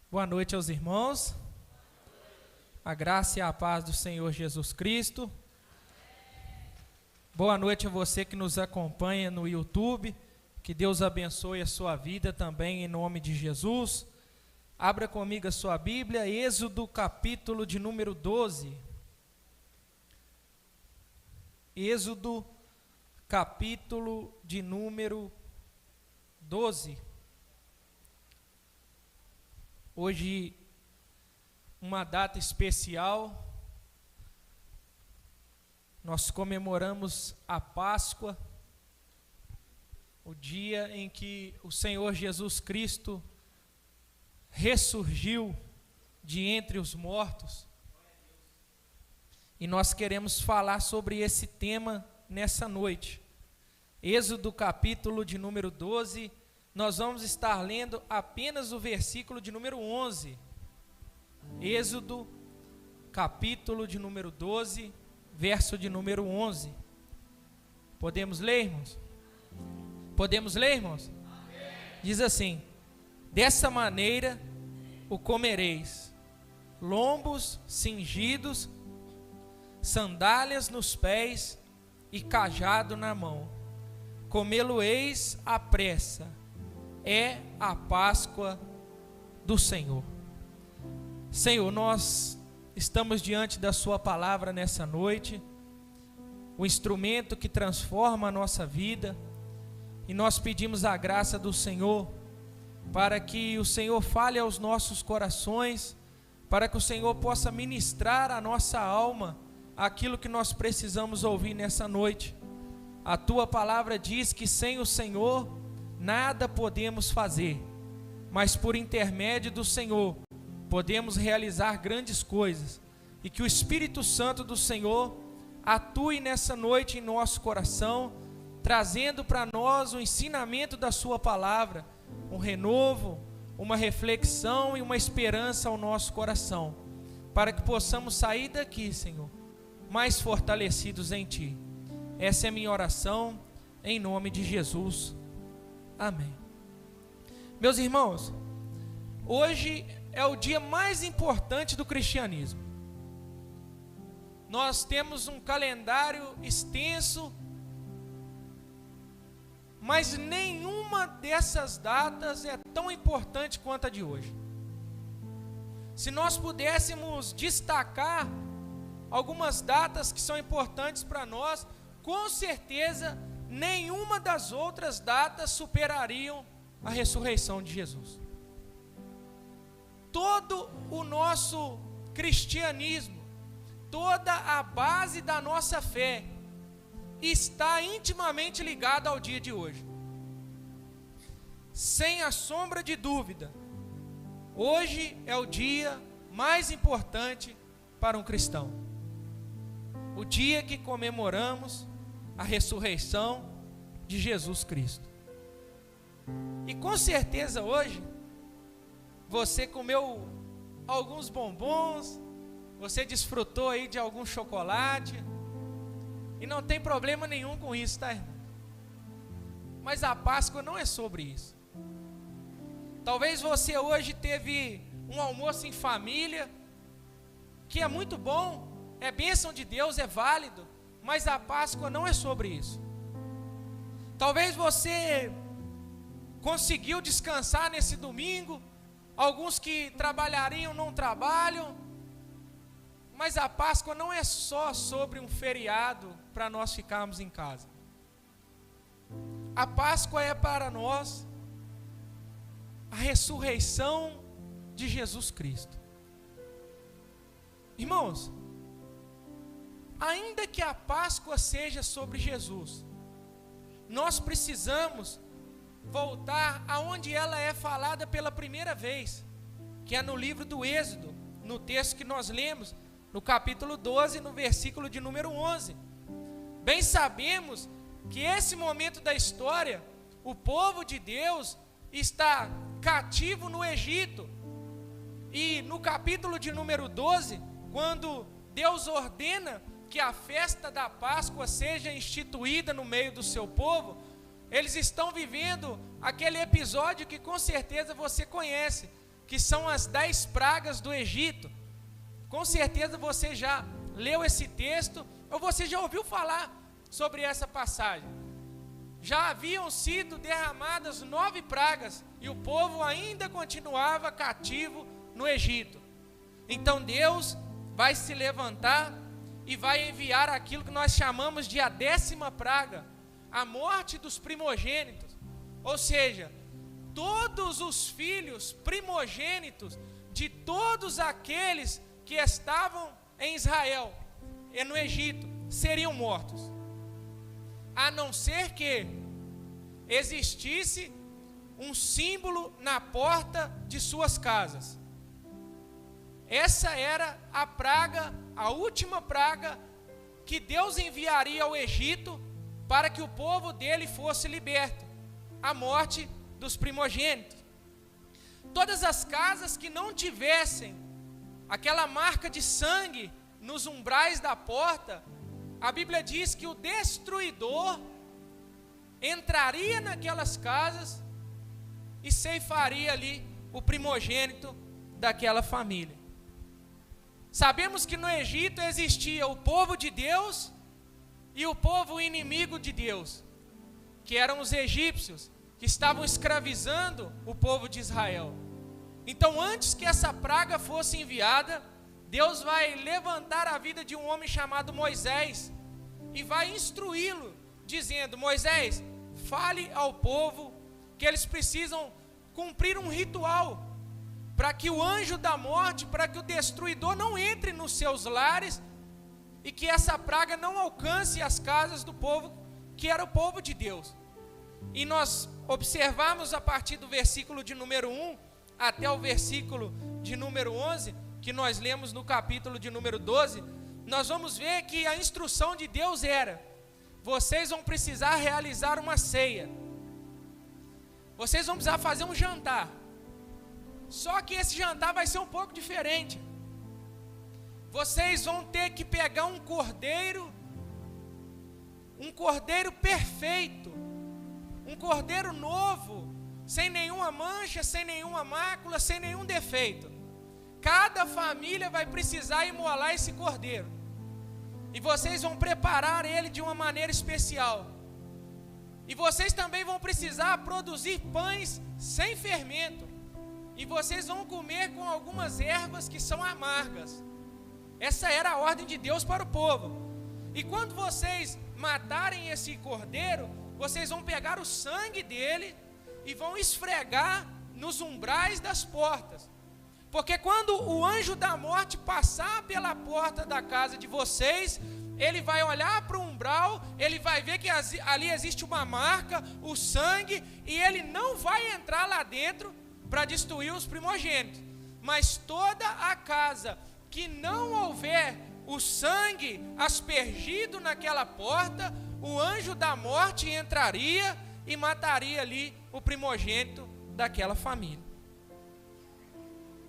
Boa noite aos irmãos, a graça e a paz do Senhor Jesus Cristo. Boa noite a você que nos acompanha no YouTube, que Deus abençoe a sua vida também em nome de Jesus. Abra comigo a sua Bíblia, Êxodo capítulo de número 12. Êxodo capítulo de número 12. Hoje, uma data especial, nós comemoramos a Páscoa, o dia em que o Senhor Jesus Cristo ressurgiu de entre os mortos. E nós queremos falar sobre esse tema nessa noite. Êxodo capítulo de número 12, nós vamos estar lendo apenas o versículo de número 11. Êxodo, capítulo de número 12, verso de número 11. Podemos ler, irmãos? Podemos ler, irmãos? Amém. Diz assim: dessa maneira o comereis, lombos cingidos, sandálias nos pés e cajado na mão. Comê-lo-eis à pressa. É a Páscoa do Senhor. Senhor, nós estamos diante da sua palavra nessa noite, o instrumento que transforma a nossa vida, e nós pedimos a graça do Senhor, para que o Senhor fale aos nossos corações, para que o Senhor possa ministrar à nossa alma aquilo que nós precisamos ouvir nessa noite. A tua palavra diz que sem o Senhor nada podemos fazer, mas por intermédio do Senhor podemos realizar grandes coisas, e que o Espírito Santo do Senhor atue nessa noite em nosso coração, trazendo para nós o ensinamento da sua palavra, um renovo, uma reflexão e uma esperança ao nosso coração, para que possamos sair daqui, Senhor, mais fortalecidos em Ti. Essa é a minha oração, em nome de Jesus. Amém. Meus irmãos, hoje é o dia mais importante do cristianismo. Nós temos um calendário extenso, mas nenhuma dessas datas é tão importante quanto a de hoje. Se nós pudéssemos destacar algumas datas que são importantes para nós, com certeza nenhuma das outras datas superariam a ressurreição de Jesus. Todo o nosso cristianismo, toda a base da nossa fé está intimamente ligada ao dia de hoje. Sem a sombra de dúvida, hoje é o dia mais importante para um cristão. O dia que comemoramos a ressurreição de Jesus Cristo. E com certeza hoje, você comeu alguns bombons, você desfrutou aí de algum chocolate, e não tem problema nenhum com isso, tá, irmão? Mas a Páscoa não é sobre isso. Talvez você hoje teve um almoço em família, que é muito bom, é bênção de Deus, é válido, mas a Páscoa não é sobre isso. Talvez você conseguiu descansar nesse domingo, alguns que trabalhariam não trabalham, mas a Páscoa não é só sobre um feriado para nós ficarmos em casa. A Páscoa é para nós a ressurreição de Jesus Cristo. Irmãos, ainda que a Páscoa seja sobre Jesus, nós precisamos voltar aonde ela é falada pela primeira vez, que é no livro do Êxodo, no texto que nós lemos, no capítulo 12, no versículo de número 11. Bem sabemos que esse momento da história, o povo de Deus está cativo no Egito, e no capítulo de número 12, quando Deus ordena que a festa da Páscoa seja instituída no meio do seu povo, eles estão vivendo aquele episódio que com certeza você conhece, que são as 10 pragas do Egito. Com certeza você já leu esse texto, ou você já ouviu falar sobre essa passagem. Já haviam sido derramadas 9 pragas, e o povo ainda continuava cativo no Egito. Então Deus vai se levantar e vai enviar aquilo que nós chamamos de a 10ª praga, a morte dos primogênitos. Ou seja, todos os filhos primogênitos de todos aqueles que estavam em Israel e no Egito seriam mortos, a não ser que existisse um símbolo na porta de suas casas. Essa era a praga, a última praga que Deus enviaria ao Egito para que o povo dele fosse liberto, a morte dos primogênitos. Todas as casas que não tivessem aquela marca de sangue nos umbrais da porta, a Bíblia diz que o destruidor entraria naquelas casas e ceifaria ali o primogênito daquela família. Sabemos que no Egito existia o povo de Deus e o povo inimigo de Deus, que eram os egípcios, que estavam escravizando o povo de Israel. Então, antes que essa praga fosse enviada, Deus vai levantar a vida de um homem chamado Moisés e vai instruí-lo, dizendo: Moisés, fale ao povo que eles precisam cumprir um ritual, para que o anjo da morte, para que o destruidor não entre nos seus lares, e que essa praga não alcance as casas do povo, que era o povo de Deus. E nós observamos a partir do versículo de número 1, até o versículo de número 11, que nós lemos no capítulo de número 12, nós vamos ver que a instrução de Deus era: vocês vão precisar realizar uma ceia, vocês vão precisar fazer um jantar. Só que esse jantar vai ser um pouco diferente. Vocês vão ter que pegar um cordeiro perfeito, um cordeiro novo, sem nenhuma mancha, sem nenhuma mácula, sem nenhum defeito. Cada família vai precisar imolar esse cordeiro, e vocês vão preparar ele de uma maneira especial. E vocês também vão precisar produzir pães sem fermento, e vocês vão comer com algumas ervas que são amargas. Essa era a ordem de Deus para o povo. E quando vocês matarem esse cordeiro, vocês vão pegar o sangue dele e vão esfregar nos umbrais das portas. Porque quando o anjo da morte passar pela porta da casa de vocês, ele vai olhar para o umbral, ele vai ver que ali existe uma marca, o sangue, e ele não vai entrar lá dentro para destruir os primogênitos. Mas toda a casa que não houver o sangue aspergido naquela porta, o anjo da morte entraria e mataria ali o primogênito daquela família.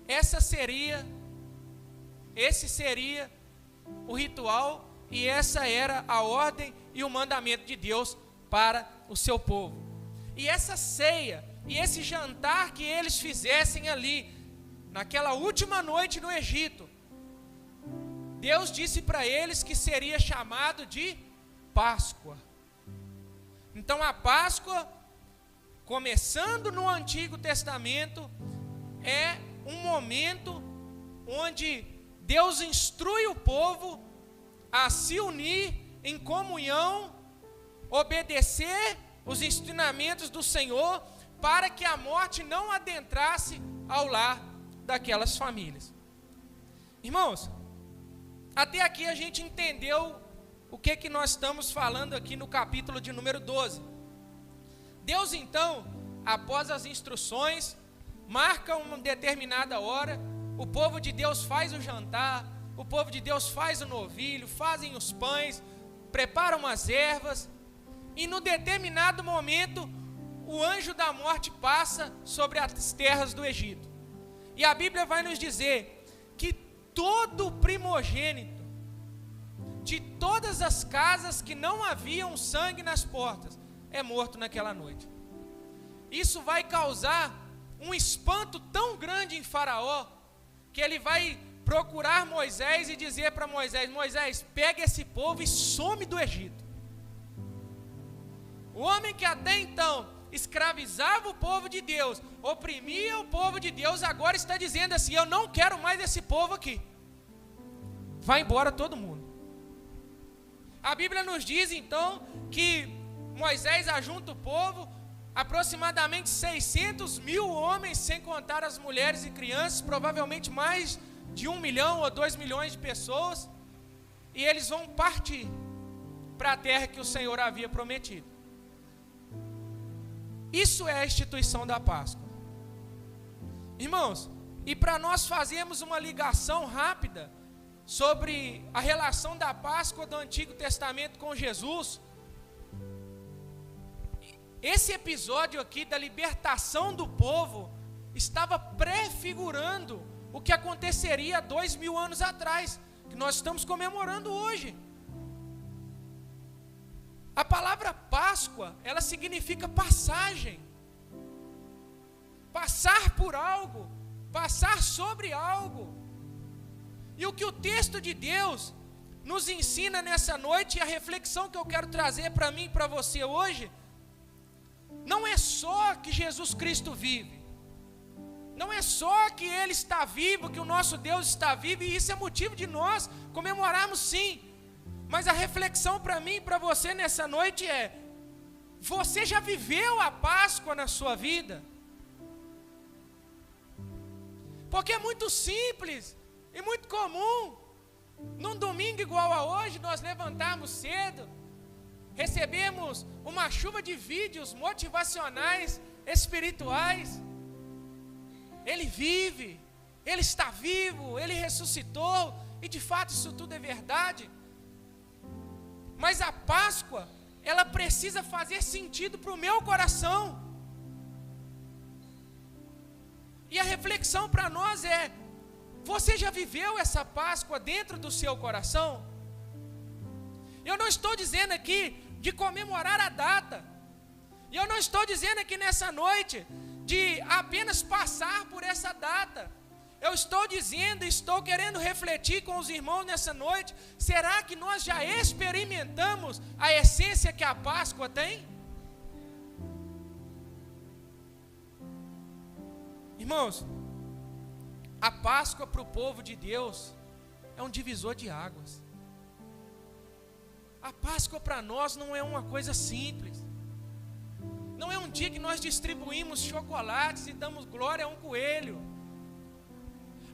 Esse seria o ritual, e essa era a ordem e o mandamento de Deus para o seu povo. E essa ceia e esse jantar que eles fizessem ali, naquela última noite no Egito, Deus disse para eles que seria chamado de Páscoa. Então a Páscoa, começando no Antigo Testamento, é um momento onde Deus instrui o povo a se unir em comunhão, obedecer os ensinamentos do Senhor, para que a morte não adentrasse ao lar daquelas famílias. Irmãos, até aqui a gente entendeu o que nós estamos falando aqui no capítulo de número 12. Deus então, após as instruções, marca uma determinada hora, o povo de Deus faz o jantar, o povo de Deus faz o novilho, fazem os pães, preparam as ervas, e no determinado momento, o anjo da morte passa sobre as terras do Egito. E a Bíblia vai nos dizer que todo primogênito de todas as casas que não haviam sangue nas portas é morto naquela noite. Isso vai causar um espanto tão grande em Faraó, que ele vai procurar Moisés e dizer para Moisés: Moisés, pega esse povo e some do Egito. O homem que até então escravizava o povo de Deus, oprimia o povo de Deus, agora está dizendo assim: eu não quero mais esse povo aqui. Vai embora todo mundo. A Bíblia nos diz então que Moisés ajunta o povo, aproximadamente 600 mil homens, sem contar as mulheres e crianças, provavelmente mais de 1 milhão ou 2 milhões de pessoas, e eles vão partir para a terra que o Senhor havia prometido. Isso é a instituição da Páscoa. Irmãos, e para nós fazermos uma ligação rápida sobre a relação da Páscoa do Antigo Testamento com Jesus, esse episódio aqui da libertação do povo estava prefigurando o que aconteceria 2000 anos atrás, que nós estamos comemorando hoje. A palavra Páscoa, ela significa passagem. Passar por algo, passar sobre algo. E o que o texto de Deus nos ensina nessa noite, e a reflexão que eu quero trazer para mim e para você hoje, não é só que Jesus Cristo vive, não é só que Ele está vivo, que o nosso Deus está vivo, e isso é motivo de nós comemorarmos sim, mas a reflexão para mim e para você nessa noite é: você já viveu a Páscoa na sua vida? Porque é muito simples e muito comum, num domingo igual a hoje, nós levantarmos cedo, recebemos uma chuva de vídeos motivacionais, espirituais. Ele vive, Ele está vivo, Ele ressuscitou, e de fato isso tudo é verdade. Mas a Páscoa, ela precisa fazer sentido para o meu coração. E a reflexão para nós é: você já viveu essa Páscoa dentro do seu coração? Eu não estou dizendo aqui de comemorar a data, e eu não estou dizendo aqui nessa noite de apenas passar por essa data. Eu estou dizendo, estou querendo refletir com os irmãos nessa noite: será que nós já experimentamos a essência que a Páscoa tem? Irmãos, a Páscoa para o povo de Deus é um divisor de águas. A Páscoa para nós não é uma coisa simples. Não é um dia que nós distribuímos chocolates e damos glória a um coelho.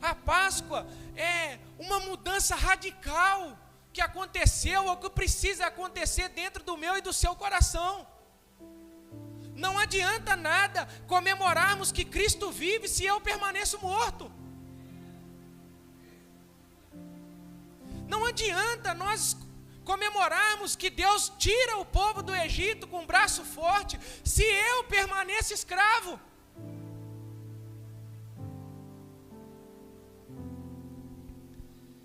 A Páscoa é uma mudança radical que aconteceu ou que precisa acontecer dentro do meu e do seu coração. Não adianta nada comemorarmos que Cristo vive se eu permaneço morto. Não adianta nós comemorarmos que Deus tira o povo do Egito com um braço forte se eu permaneço escravo.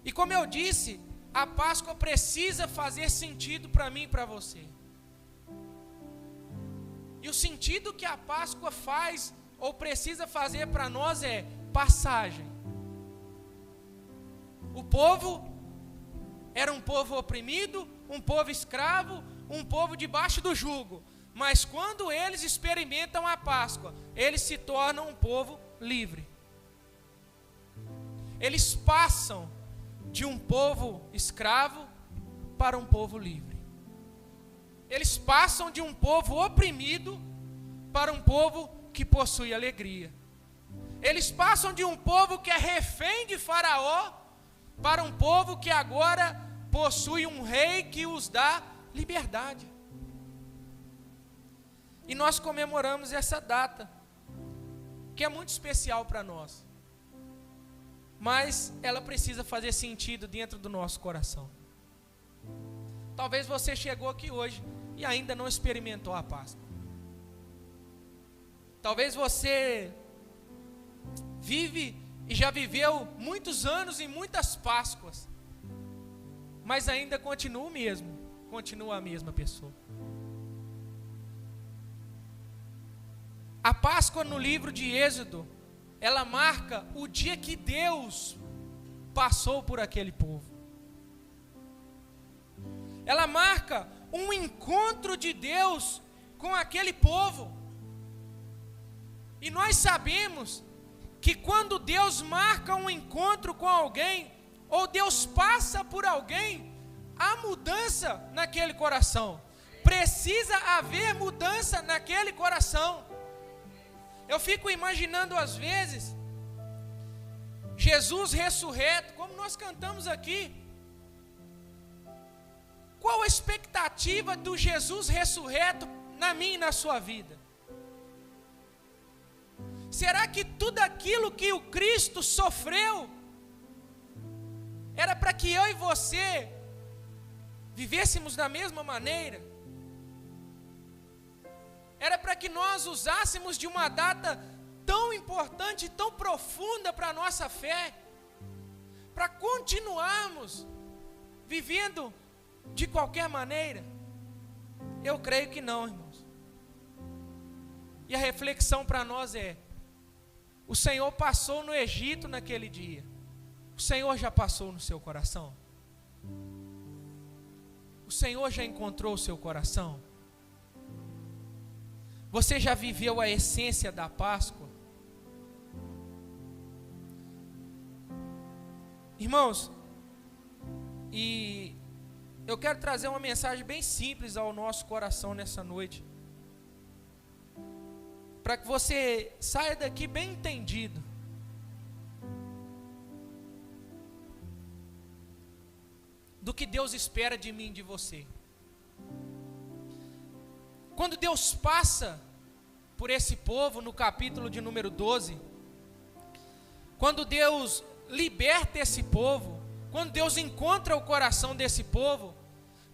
E como eu disse, a Páscoa precisa fazer sentido para mim e para você. E o sentido que a Páscoa faz ou precisa fazer para nós é passagem. O povo era um povo oprimido, um povo escravo, um povo debaixo do jugo. Mas quando eles experimentam a Páscoa, eles se tornam um povo livre. Eles passam de um povo escravo para um povo livre. Eles passam de um povo oprimido para um povo que possui alegria. Eles passam de um povo que é refém de Faraó para um povo que agora possui um rei que os dá liberdade. E nós comemoramos essa data, que é muito especial para nós. Mas ela precisa fazer sentido dentro do nosso coração. Talvez você chegou aqui hoje e ainda não experimentou a Páscoa. Talvez você vive e já viveu muitos anos e muitas Páscoas, mas ainda continua o mesmo, continua a mesma pessoa. A Páscoa no livro de Êxodo, ela marca o dia que Deus passou por aquele povo. Ela marca um encontro de Deus com aquele povo. E nós sabemos que quando Deus marca um encontro com alguém, ou Deus passa por alguém, há mudança naquele coração. Precisa haver mudança naquele coração. Eu fico imaginando às vezes, Jesus ressurreto, como nós cantamos aqui. Qual a expectativa do Jesus ressurreto na minha e na sua vida? Será que tudo aquilo que o Cristo sofreu era para que eu e você vivêssemos da mesma maneira? Era para que nós usássemos de uma data tão importante, tão profunda para a nossa fé, para continuarmos vivendo de qualquer maneira? Eu creio que não, irmãos. E a reflexão para nós é: o Senhor passou no Egito naquele dia. O Senhor já passou no seu coração? O Senhor já encontrou o seu coração? Você já viveu a essência da Páscoa? Irmãos, e eu quero trazer uma mensagem bem simples ao nosso coração nessa noite, para que você saia daqui bem entendido. Do que Deus espera de mim e de você. Quando Deus passa por esse povo, no capítulo de número 12, quando Deus liberta esse povo, quando Deus encontra o coração desse povo,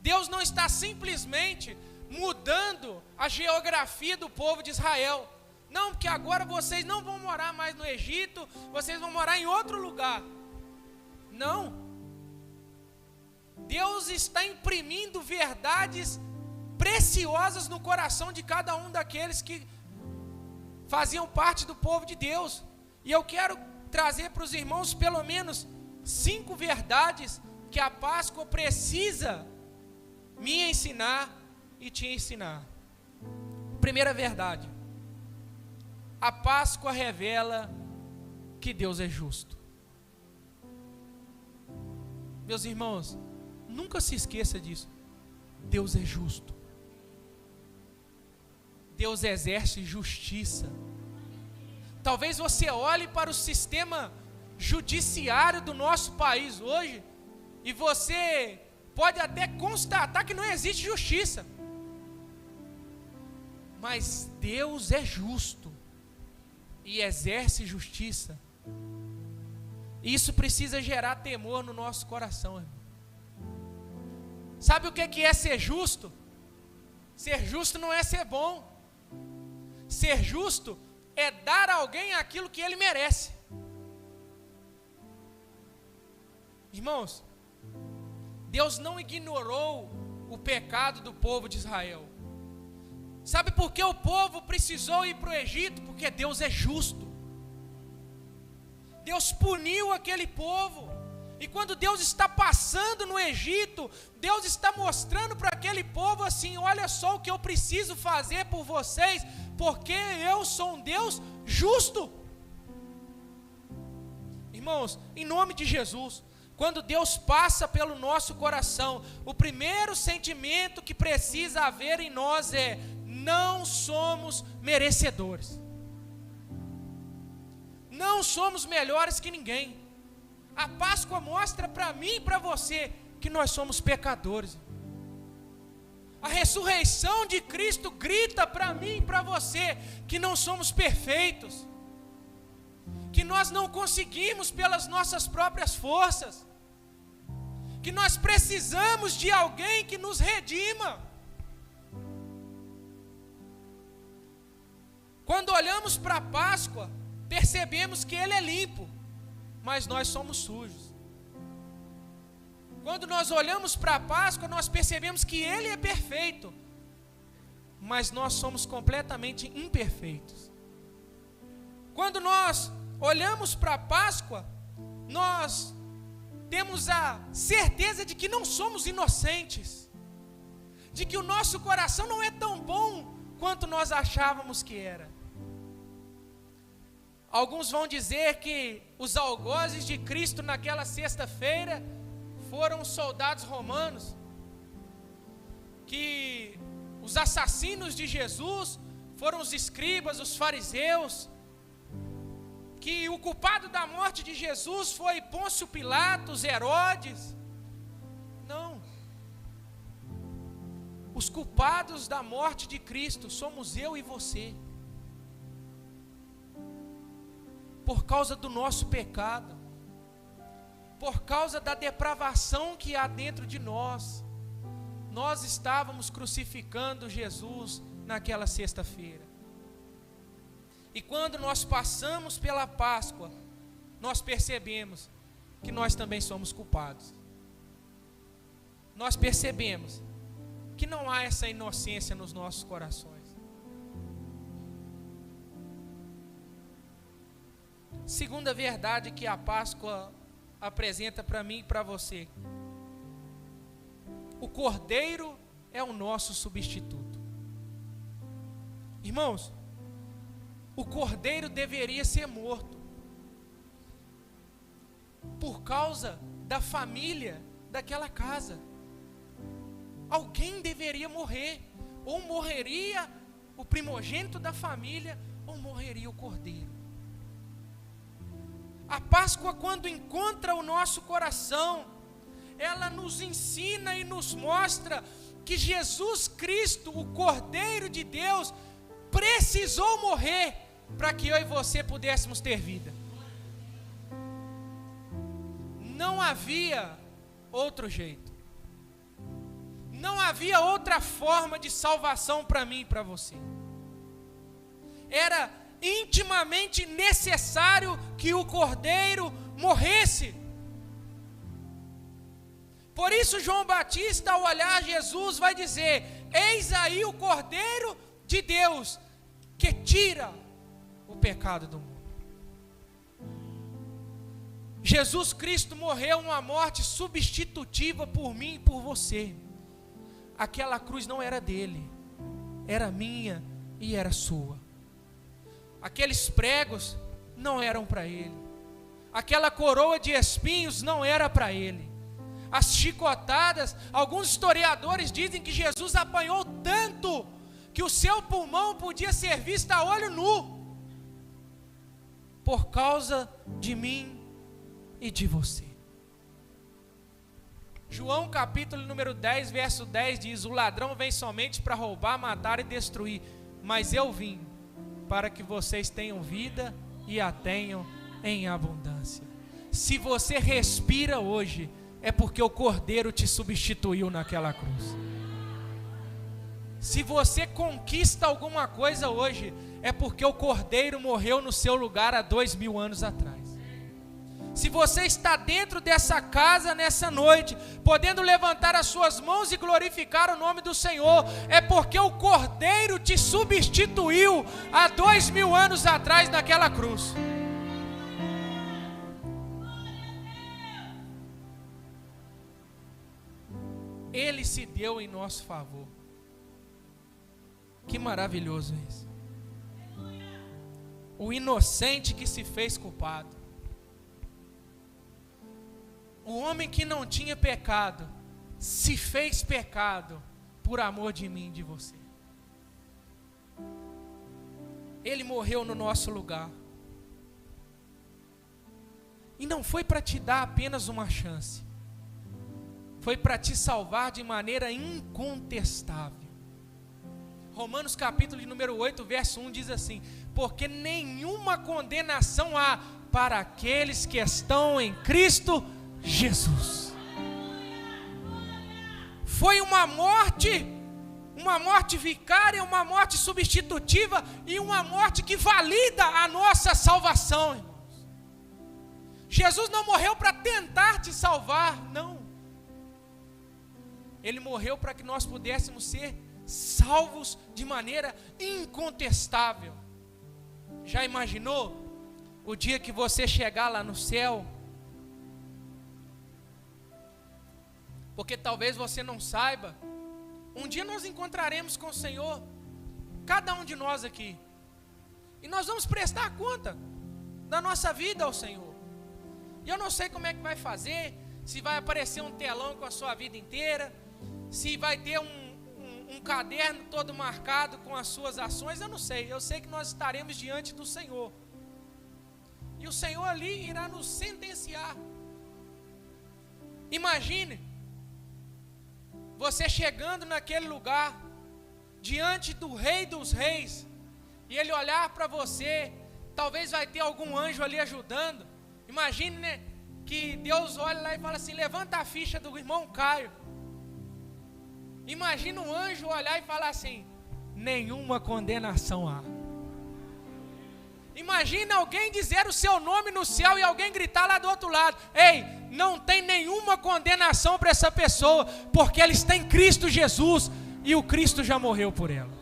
Deus não está simplesmente mudando a geografia do povo de Israel. Não, porque agora vocês não vão morar mais no Egito, vocês vão morar em outro lugar. Não. Deus está imprimindo verdades preciosas no coração de cada um daqueles que faziam parte do povo de Deus. E eu quero trazer para os irmãos pelo menos 5 verdades que a Páscoa precisa me ensinar e te ensinar. Primeira verdade: a Páscoa revela que Deus é justo. Meus irmãos, nunca se esqueça disso. Deus é justo. Deus exerce justiça. Talvez você olhe para o sistema judiciário do nosso país hoje e você pode até constatar que não existe justiça. Mas Deus é justo e exerce justiça. Isso precisa gerar temor no nosso coração, irmão. Sabe o que é ser justo? Ser justo não é ser bom. Ser justo é dar a alguém aquilo que ele merece. Irmãos, Deus não ignorou o pecado do povo de Israel. Sabe por que o povo precisou ir para o Egito? Porque Deus é justo. Deus puniu aquele povo. E quando Deus está passando no Egito, Deus está mostrando para aquele povo assim: olha só o que eu preciso fazer por vocês, porque eu sou um Deus justo. Irmãos, em nome de Jesus, quando Deus passa pelo nosso coração, o primeiro sentimento que precisa haver em nós é: não somos merecedores. Não somos melhores que ninguém. A Páscoa mostra para mim e para você que nós somos pecadores. A ressurreição de Cristo grita para mim e para você que não somos perfeitos, que nós não conseguimos pelas nossas próprias forças, que nós precisamos de alguém que nos redima. Quando olhamos para a Páscoa, percebemos que Ele é limpo, mas nós somos sujos. Quando nós olhamos para a Páscoa, nós percebemos que Ele é perfeito, mas nós somos completamente imperfeitos. Quando nós olhamos para a Páscoa, nós temos a certeza de que não somos inocentes, de que o nosso coração não é tão bom quanto nós achávamos que era. Alguns vão dizer que os algozes de Cristo naquela sexta-feira foram os soldados romanos, que os assassinos de Jesus foram os escribas, os fariseus, que o culpado da morte de Jesus foi Pôncio Pilatos, Herodes. Não. Os culpados da morte de Cristo somos eu e você. Por causa do nosso pecado, por causa da depravação que há dentro de nós, nós estávamos crucificando Jesus naquela sexta-feira. E quando nós passamos pela Páscoa, nós percebemos que nós também somos culpados. Nós percebemos que não há essa inocência nos nossos corações. Segunda verdade que a Páscoa apresenta para mim e para você: o Cordeiro é o nosso substituto. Irmãos, o Cordeiro deveria ser morto por causa da família daquela casa. Alguém deveria morrer, ou morreria o primogênito da família, ou morreria o Cordeiro. A Páscoa, quando encontra o nosso coração, ela nos ensina e nos mostra que Jesus Cristo, o Cordeiro de Deus, precisou morrer para que eu e você pudéssemos ter vida. Não havia outro jeito. Não havia outra forma de salvação para mim e para você. Era intimamente necessário que o Cordeiro morresse. Por isso João Batista, ao olhar Jesus, vai dizer: eis aí o Cordeiro de Deus, que tira o pecado do mundo. Jesus Cristo morreu uma morte substitutiva por mim e por você. Aquela cruz não era dele, era minha e era sua. Aqueles pregos não eram para ele. Aquela coroa de espinhos não era para ele. As chicotadas, alguns historiadores dizem que Jesus apanhou tanto que o seu pulmão podia ser visto a olho nu, por causa de mim e de você. João capítulo número 10, verso 10 diz: o ladrão vem somente para roubar, matar e destruir, mas eu vim para que vocês tenham vida e a tenham em abundância. Se você respira hoje, é porque o Cordeiro te substituiu naquela cruz. Se você conquista alguma coisa hoje, é porque o Cordeiro morreu no seu lugar há 2000 anos atrás. Se você está dentro dessa casa nessa noite, podendo levantar as suas mãos e glorificar o nome do Senhor, é porque o Cordeiro te substituiu há 2000 anos atrás naquela cruz. Ele se deu em nosso favor. Que maravilhoso isso. O inocente que se fez culpado. O homem que não tinha pecado se fez pecado por amor de mim e de você. Ele morreu no nosso lugar. E não foi para te dar apenas uma chance. Foi para te salvar de maneira incontestável. Romanos capítulo de número 8, verso 1 diz assim: porque nenhuma condenação há para aqueles que estão em Cristo Jesus. Foi uma morte vicária, uma morte substitutiva e uma morte que valida a nossa salvação, irmãos. Jesus não morreu para tentar te salvar, não. Ele morreu para que nós pudéssemos ser salvos de maneira incontestável. Já imaginou o dia que você chegar lá no céu, porque talvez você não saiba, um dia nós encontraremos com o Senhor, cada um de nós aqui, e nós vamos prestar conta da nossa vida ao Senhor. E eu não sei como é que vai fazer, se vai aparecer um telão com a sua vida inteira, se vai ter um caderno todo marcado com as suas ações, eu não sei. Eu sei que nós estaremos diante do Senhor, e o Senhor ali irá nos sentenciar. Imagine você chegando naquele lugar, diante do Rei dos Reis, e Ele olhar para você. Talvez vai ter algum anjo ali ajudando. Imagine, né, que Deus olha lá e fala assim: levanta a ficha do irmão Caio. Imagina um anjo olhar e falar assim: nenhuma condenação há. Imagina alguém dizer o seu nome no céu e alguém gritar lá do outro lado: ei, não tem nenhuma condenação para essa pessoa, porque ela está em Cristo Jesus, e o Cristo já morreu por ela.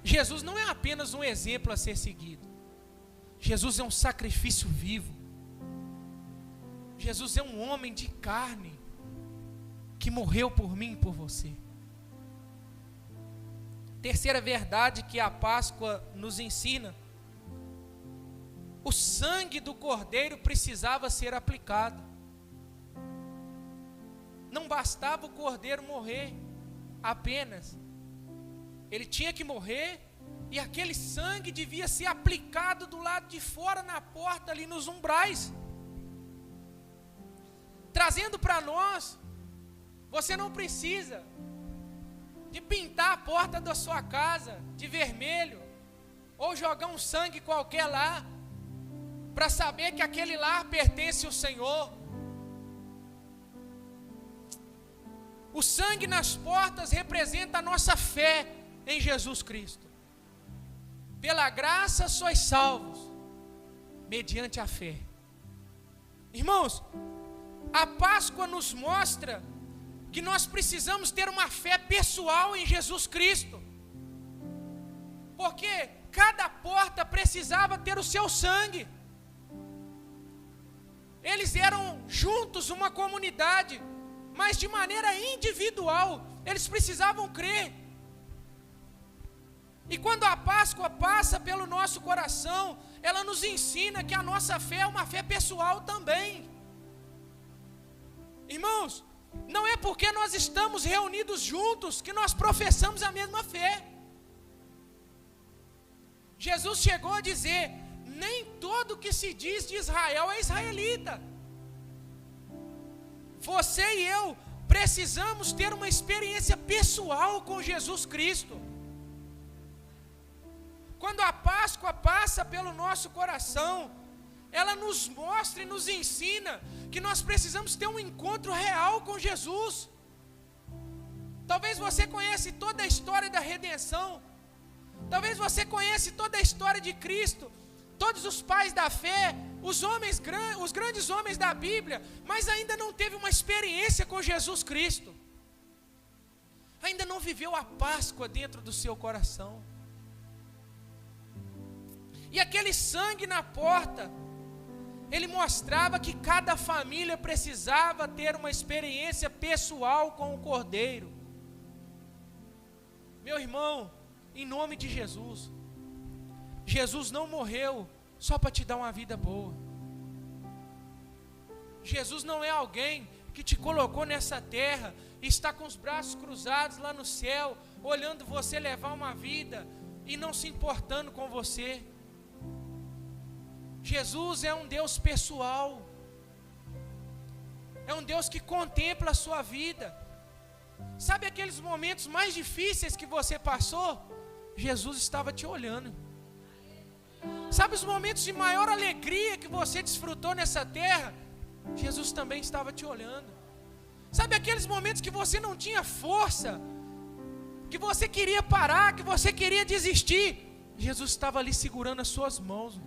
Jesus não é apenas um exemplo a ser seguido. Jesus é um sacrifício vivo. Jesus é um homem de carne, que morreu por mim e por você. Terceira verdade que a Páscoa nos ensina: o sangue do Cordeiro precisava ser aplicado. Não bastava o Cordeiro morrer apenas. Ele tinha que morrer, e aquele sangue devia ser aplicado do lado de fora, na porta, ali nos umbrais. Trazendo para nós, você não precisa de pintar a porta da sua casa de vermelho, ou jogar um sangue qualquer lá, para saber que aquele lar pertence ao Senhor. O sangue nas portas representa a nossa fé em Jesus Cristo. Pela graça sois salvos, mediante a fé. Irmãos, a Páscoa nos mostra que nós precisamos ter uma fé pessoal em Jesus Cristo, porque cada porta precisava ter o seu sangue. Eles eram juntos uma comunidade, mas de maneira individual, eles precisavam crer. E quando a Páscoa passa pelo nosso coração, ela nos ensina que a nossa fé é uma fé pessoal também. Irmãos, não é porque nós estamos reunidos juntos que nós professamos a mesma fé. Jesus chegou a dizer: nem todo que se diz de Israel é israelita. Você e eu precisamos ter uma experiência pessoal com Jesus Cristo. Quando a Páscoa passa pelo nosso coração, ela nos mostra e nos ensina que nós precisamos ter um encontro real com Jesus. Talvez você conheça toda a história da redenção, talvez você conheça toda a história de Cristo, todos os pais da fé, os grandes homens da Bíblia, mas ainda não teve uma experiência com Jesus Cristo, ainda não viveu a Páscoa dentro do seu coração. E aquele sangue na porta, ele mostrava que cada família precisava ter uma experiência pessoal com o Cordeiro. Meu irmão, em nome de Jesus, Jesus não morreu só para te dar uma vida boa. Jesus não é alguém que te colocou nessa terra e está com os braços cruzados lá no céu, olhando você levar uma vida e não se importando com você. Jesus é um Deus pessoal, é um Deus que contempla a sua vida. Sabe aqueles momentos mais difíceis que você passou? Jesus estava te olhando. Sabe os momentos de maior alegria que você desfrutou nessa terra? Jesus também estava te olhando. Sabe aqueles momentos que você não tinha força, que você queria parar, que você queria desistir? Jesus estava ali segurando as suas mãos.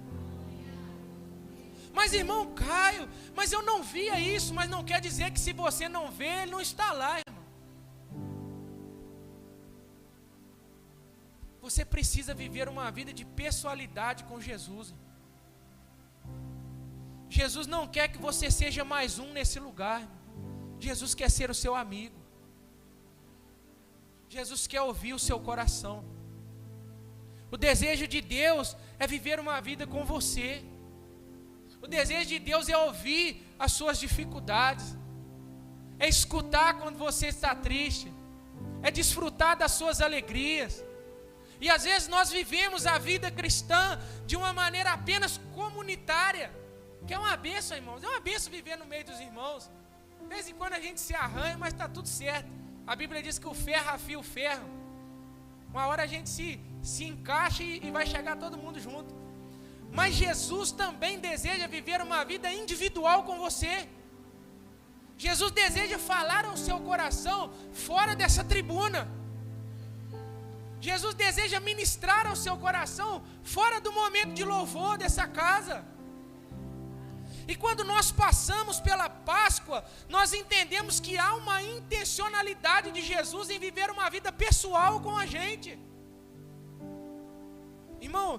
Mas irmão Caio, mas eu não via isso. Mas não quer dizer que se você não vê, ele não está lá, irmão. Você precisa viver uma vida de pessoalidade com Jesus. Jesus não quer que você seja mais um nesse lugar. Jesus quer ser o seu amigo. Jesus quer ouvir o seu coração. O desejo de Deus é viver uma vida com você. O desejo de Deus é ouvir as suas dificuldades, é escutar quando você está triste, é desfrutar das suas alegrias. E às vezes nós vivemos a vida cristã de uma maneira apenas comunitária, que é uma bênção, irmãos. É uma bênção viver no meio dos irmãos. De vez em quando a gente se arranha, mas está tudo certo. A Bíblia diz que o ferro afia o ferro. Uma hora a gente se encaixa e vai chegar todo mundo junto. Mas Jesus também deseja viver uma vida individual com você. Jesus deseja falar ao seu coração fora dessa tribuna. Jesus deseja ministrar ao seu coração fora do momento de louvor dessa casa. E quando nós passamos pela Páscoa, nós entendemos que há uma intencionalidade de Jesus em viver uma vida pessoal com a gente. Irmão,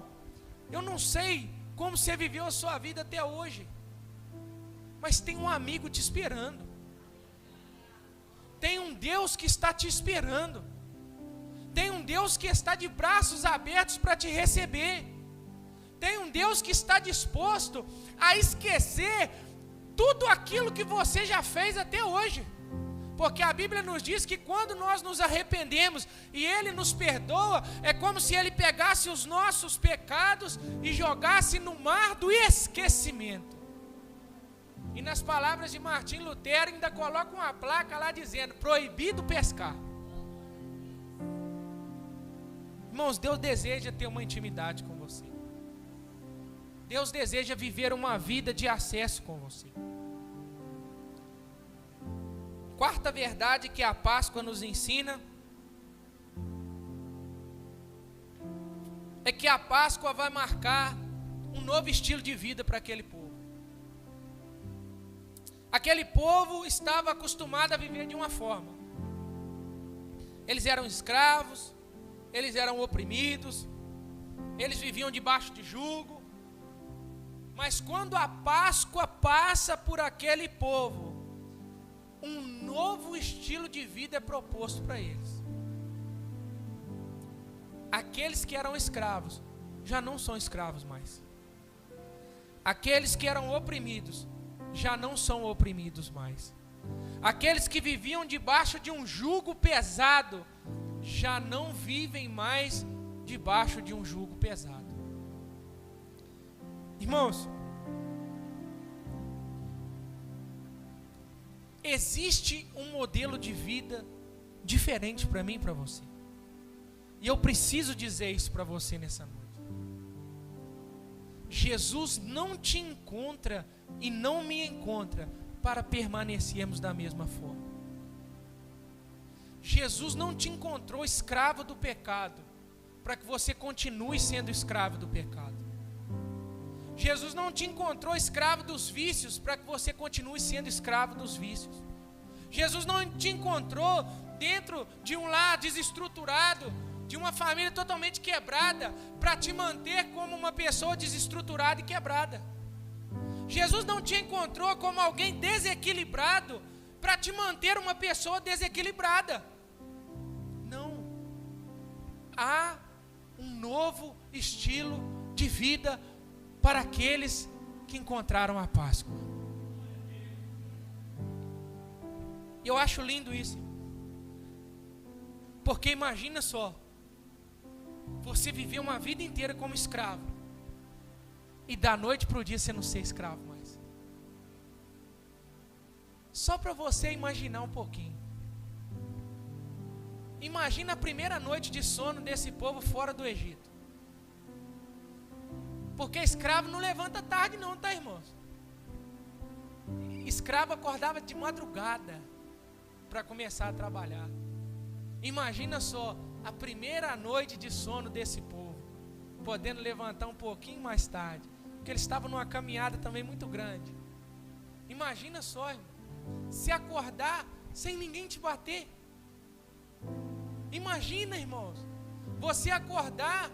eu não sei como você viveu a sua vida até hoje, mas tem um amigo te esperando. Tem um Deus que está te esperando. Tem um Deus que está de braços abertos para te receber. Tem um Deus que está disposto a esquecer tudo aquilo que você já fez até hoje. Porque a Bíblia nos diz que quando nós nos arrependemos e Ele nos perdoa, é como se Ele pegasse os nossos pecados e jogasse no mar do esquecimento. E nas palavras de Martim Lutero ainda coloca uma placa lá dizendo: proibido pescar. Irmãos, Deus deseja ter uma intimidade com você. Deus deseja viver uma vida de acesso com você. Quarta verdade que a Páscoa nos ensina é que a Páscoa vai marcar um novo estilo de vida para aquele povo. Aquele povo estava acostumado a viver de uma forma. Eles eram escravos, eles eram oprimidos, eles viviam debaixo de jugo. Mas quando a Páscoa passa por aquele povo, um novo estilo de vida é proposto para eles. Aqueles que eram escravos já não são escravos mais. Aqueles que eram oprimidos já não são oprimidos mais. Aqueles que viviam debaixo de um jugo pesado já não vivem mais debaixo de um jugo pesado. Irmãos, existe um modelo de vida diferente para mim e para você. E eu preciso dizer isso para você nessa noite. Jesus não te encontra e não me encontra para permanecermos da mesma forma. Jesus não te encontrou escravo do pecado para que você continue sendo escravo do pecado. Jesus não te encontrou escravo dos vícios para que você continue sendo escravo dos vícios. Jesus não te encontrou dentro de um lar desestruturado, de uma família totalmente quebrada, para te manter como uma pessoa desestruturada e quebrada. Jesus não te encontrou como alguém desequilibrado para te manter uma pessoa desequilibrada. Não. Há um novo estilo de vida para aqueles que encontraram a Páscoa. Eu acho lindo isso. Porque imagina só, você viver uma vida inteira como escravo e da noite para o dia você não ser escravo mais. Só para você imaginar um pouquinho. Imagina a primeira noite de sono desse povo fora do Egito. Porque escravo não levanta tarde não, tá, irmãos? Escravo acordava de madrugada para começar a trabalhar. Imagina só, a primeira noite de sono desse povo, podendo levantar um pouquinho mais tarde, porque eles estavam numa caminhada também muito grande. Imagina só, irmão, se acordar sem ninguém te bater. Imagina, irmãos, você acordar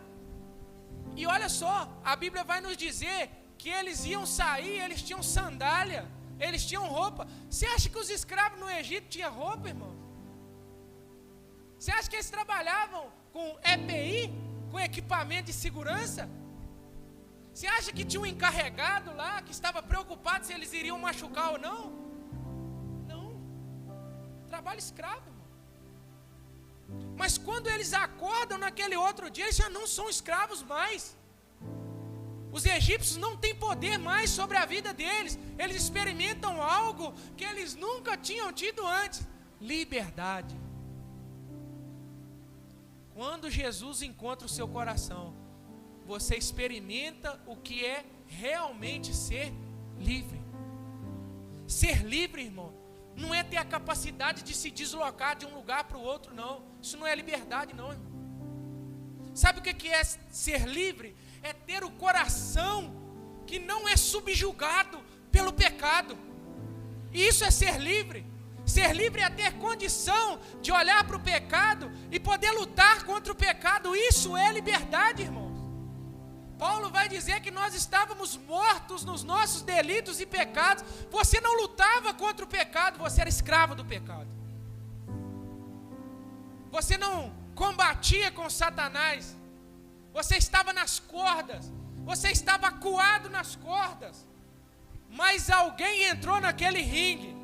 e olha só, a Bíblia vai nos dizer que eles iam sair, eles tinham sandália, eles tinham roupa. Você acha que os escravos no Egito tinham roupa, irmão? Você acha que eles trabalhavam com EPI, com equipamento de segurança? Você acha que tinha um encarregado lá que estava preocupado se eles iriam machucar ou não? Não. Trabalho escravo, irmão. Mas quando eles acordam naquele outro dia, eles já não são escravos mais. Os egípcios não têm poder mais sobre a vida deles. Eles experimentam algo que eles nunca tinham tido antes: liberdade. Quando Jesus encontra o seu coração, você experimenta o que é realmente ser livre. Ser livre, irmão, não é ter a capacidade de se deslocar de um lugar para o outro, não. Isso não é liberdade, não, irmão. Sabe o que é ser livre? É ter o coração que não é subjugado pelo pecado. E isso é ser livre. Ser livre é ter condição de olhar para o pecado e poder lutar contra o pecado. Isso é liberdade, irmãos. Paulo vai dizer que nós estávamos mortos nos nossos delitos e pecados. Você não lutava contra o pecado, você era escravo do pecado. Você não combatia com Satanás. Você estava nas cordas. Você estava acuado nas cordas. Mas alguém entrou naquele ringue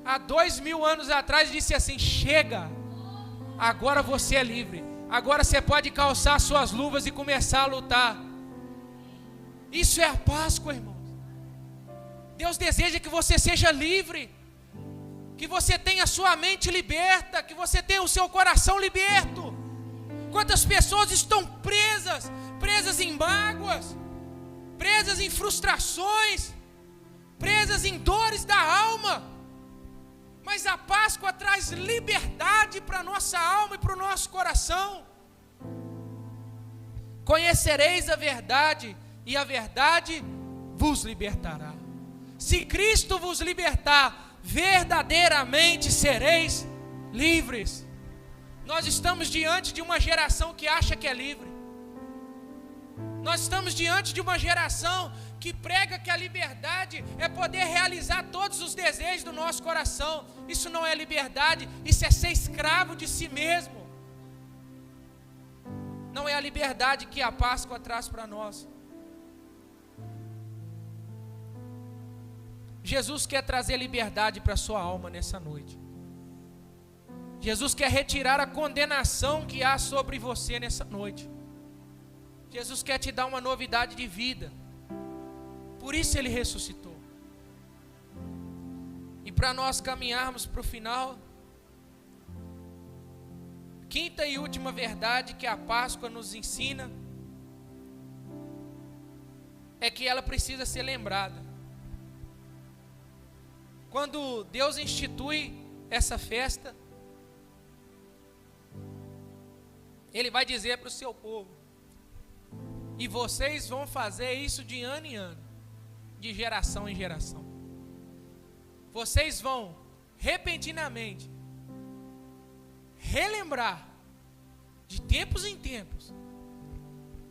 há 2000 anos atrás e disse assim: chega, agora você é livre. Agora você pode calçar suas luvas e começar a lutar. Isso é a Páscoa, irmãos. Deus deseja que você seja livre, que você tenha a sua mente liberta, que você tenha o seu coração liberto. Quantas pessoas estão presas em mágoas, presas em frustrações, presas em dores da alma. Mas a Páscoa traz liberdade para a nossa alma e para o nosso coração. Conhecereis a verdade, e a verdade vos libertará. Se Cristo vos libertar, verdadeiramente sereis livres. Nós estamos diante de uma geração que acha que é livre. Nós estamos diante de uma geração que prega que a liberdade é poder realizar todos os desejos do nosso coração. Isso não é liberdade, isso é ser escravo de si mesmo. Não é a liberdade que a Páscoa traz para nós. Jesus quer trazer liberdade para a sua alma nessa noite. Jesus quer retirar a condenação que há sobre você nessa noite. Jesus quer te dar uma novidade de vida. Por isso Ele ressuscitou. E para nós caminharmos para o final, quinta e última verdade que a Páscoa nos ensina é que ela precisa ser lembrada. Quando Deus institui essa festa, Ele vai dizer para o seu povo: e vocês vão fazer isso de ano em ano, de geração em geração. Vocês vão repentinamente relembrar de tempos em tempos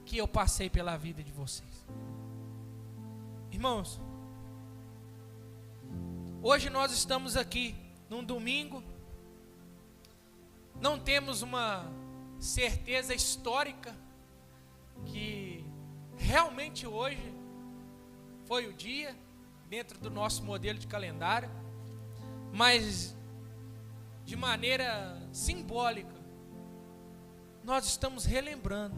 que eu passei pela vida de vocês. Irmãos, hoje nós estamos aqui num domingo, não temos uma certeza histórica que realmente hoje foi o dia dentro do nosso modelo de calendário, mas de maneira simbólica nós estamos relembrando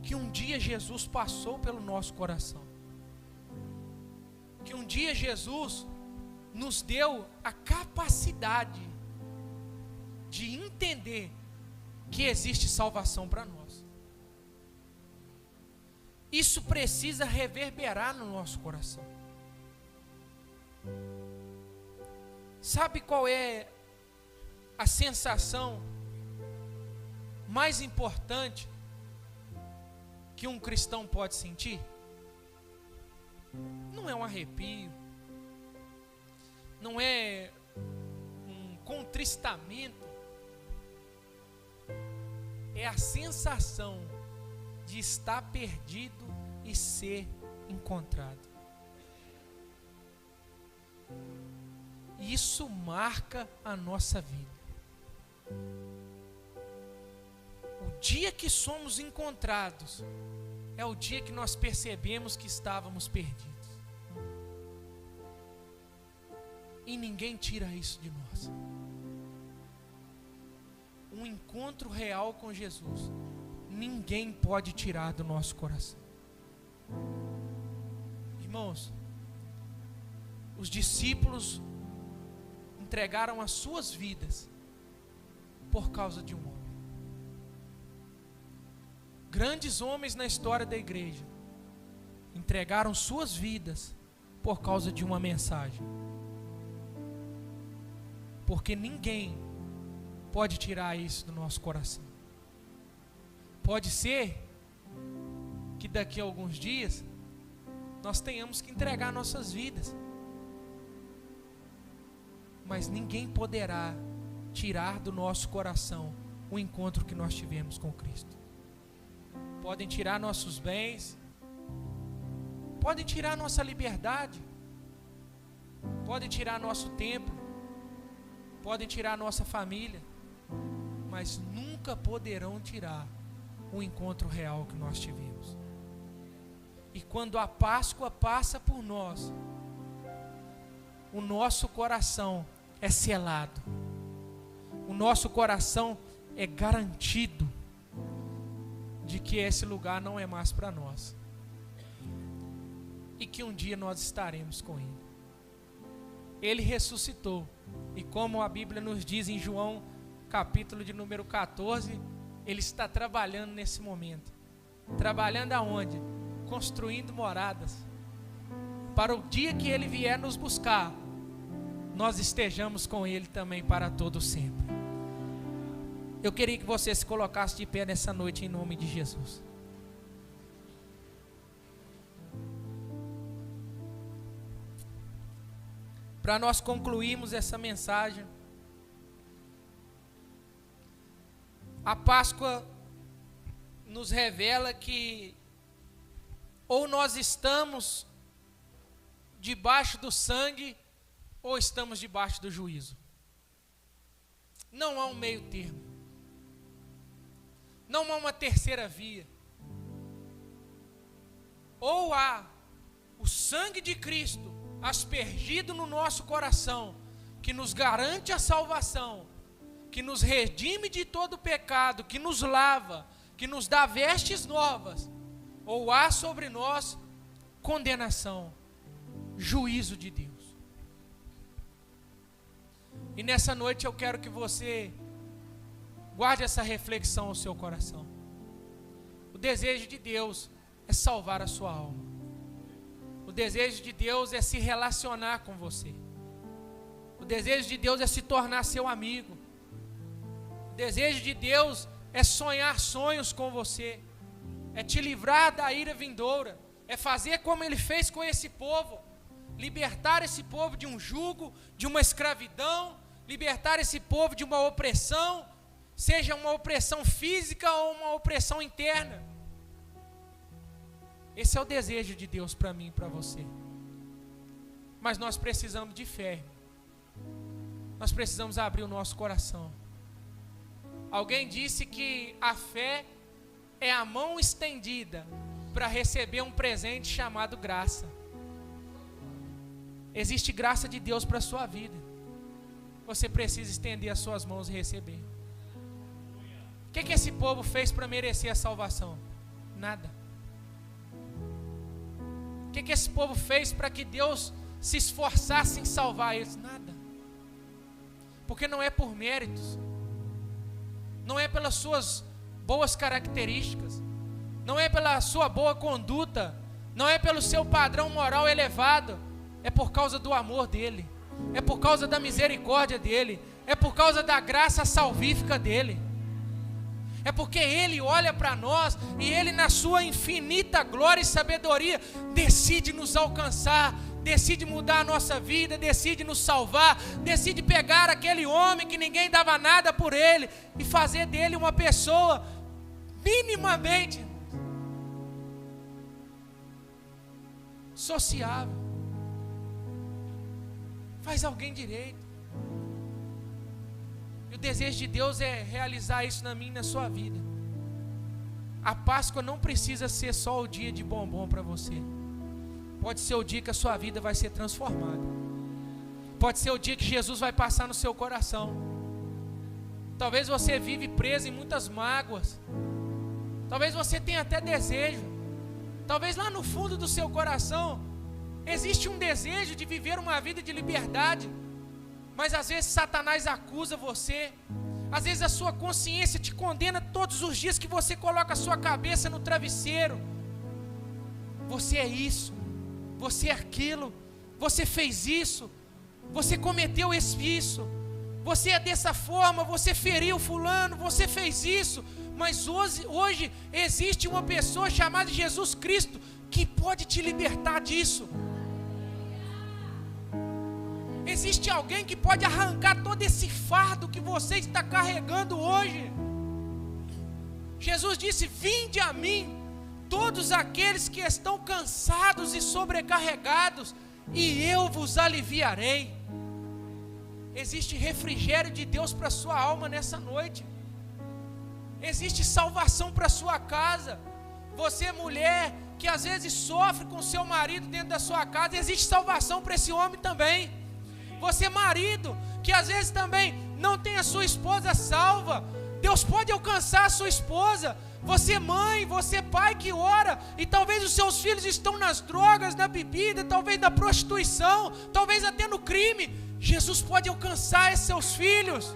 que um dia Jesus passou pelo nosso coração, que um dia Jesus nos deu a capacidade de entender que existe salvação para nós. Isso precisa reverberar no nosso coração. Sabe qual é a sensação mais importante que um cristão pode sentir? Não é um arrepio, não é um contristamento, é a sensação de estar perdido e ser encontrado. Isso marca a nossa vida. O dia que somos encontrados é o dia que nós percebemos que estávamos perdidos. E ninguém tira isso de nós. Um encontro real com Jesus, ninguém pode tirar do nosso coração. Irmãos, os discípulos entregaram as suas vidas por causa de um homem. Grandes homens na história da igreja entregaram suas vidas por causa de uma mensagem. Porque ninguém pode tirar isso do nosso coração. Pode ser que daqui a alguns dias nós tenhamos que entregar nossas vidas. Mas ninguém poderá tirar do nosso coração o encontro que nós tivemos com Cristo. Podem tirar nossos bens, podem tirar nossa liberdade, podem tirar nosso tempo, podem tirar nossa família, mas nunca poderão tirar o encontro real que nós tivemos. E quando a Páscoa passa por nós, o nosso coração é selado, o nosso coração é garantido de que esse lugar não é mais para nós e que um dia nós estaremos com Ele. Ele ressuscitou, e como a Bíblia nos diz em João capítulo de número 14, Ele está trabalhando nesse momento. Trabalhando aonde? Construindo moradas, para o dia que Ele vier nos buscar, nós estejamos com Ele também para todo sempre. Eu queria que você se colocasse de pé nessa noite em nome de Jesus. Para nós concluirmos essa mensagem, a Páscoa nos revela que ou nós estamos debaixo do sangue ou estamos debaixo do juízo. Não há um meio termo. Não há uma terceira via. Ou há o sangue de Cristo aspergido no nosso coração, que nos garante a salvação, que nos redime de todo pecado, que nos lava, que nos dá vestes novas, ou há sobre nós condenação, juízo de Deus. E nessa noite eu quero que você guarde essa reflexão no seu coração. O desejo de Deus é salvar a sua alma. O desejo de Deus é se relacionar com você. O desejo de Deus é se tornar seu amigo. O desejo de Deus é sonhar sonhos com você. É te livrar da ira vindoura. É fazer como Ele fez com esse povo. Libertar esse povo de um jugo, de uma escravidão. Libertar esse povo de uma opressão. Seja uma opressão física ou uma opressão interna. Esse é o desejo de Deus para mim e para você. Mas nós precisamos de fé. Nós precisamos abrir o nosso coração. Alguém disse que a fé é a mão estendida para receber um presente chamado graça. Existe graça de Deus para a sua vida. Você precisa estender as suas mãos e receber. O que esse povo fez para merecer a salvação? Nada. O que esse povo fez para que Deus se esforçasse em salvar eles? Nada. Porque não é por méritos, não é pelas suas boas características, não é pela sua boa conduta, não é pelo seu padrão moral elevado, é por causa do amor dele, é por causa da misericórdia dele, é por causa da graça salvífica dele. É porque Ele olha para nós e Ele, na sua infinita glória e sabedoria, decide nos alcançar, decide mudar a nossa vida, decide nos salvar, decide pegar aquele homem que ninguém dava nada por ele e fazer dele uma pessoa minimamente sociável. Faz alguém direito. E o desejo de Deus é realizar isso na minha e na sua vida. A Páscoa não precisa ser só o dia de bombom para você. Pode ser o dia que a sua vida vai ser transformada. Pode ser o dia que Jesus vai passar no seu coração. Talvez você vive preso em muitas mágoas. Talvez você tenha até desejo. Talvez lá no fundo do seu coração existe um desejo de viver uma vida de liberdade. Mas às vezes Satanás acusa você. Às vezes a sua consciência te condena todos os dias que você coloca a sua cabeça no travesseiro. Você é isso, você é aquilo, você fez isso, você cometeu isso, você é dessa forma, você feriu fulano, você fez isso. Mas hoje existe uma pessoa chamada Jesus Cristo que pode te libertar disso. Existe alguém que pode arrancar todo esse fardo que você está carregando hoje. Jesus disse: vinde a mim, todos aqueles que estão cansados e sobrecarregados, e eu vos aliviarei. Existe refrigério de Deus para a sua alma nessa noite. Existe salvação para a sua casa. Você, mulher, que às vezes sofre com seu marido dentro da sua casa, existe salvação para esse homem também. Você, marido, que às vezes também não tem a sua esposa salva, Deus pode alcançar a sua esposa. Você, mãe, você, pai, que ora, e talvez os seus filhos estão nas drogas, na bebida, talvez na prostituição, talvez até no crime. Jesus pode alcançar esses seus filhos.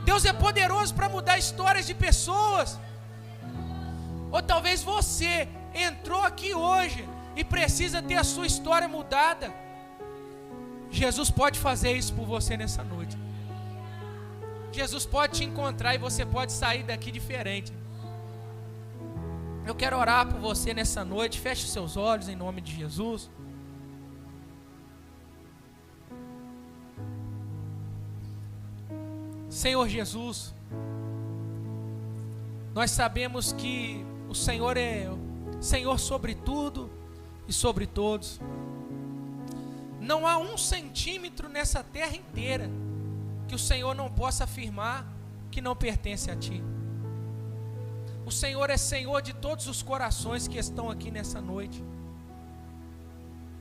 Deus é poderoso para mudar histórias de pessoas. Ou talvez você entrou aqui hoje e precisa ter a sua história mudada. Jesus pode fazer isso por você nessa noite. Jesus pode te encontrar e você pode sair daqui diferente. Eu quero orar por você nessa noite. Feche os seus olhos em nome de Jesus. Senhor Jesus, nós sabemos que o Senhor é Senhor sobre tudo e sobre todos. Não há 1 centímetro nessa terra inteira que o Senhor não possa afirmar que não pertence a Ti. O Senhor é Senhor de todos os corações que estão aqui nessa noite.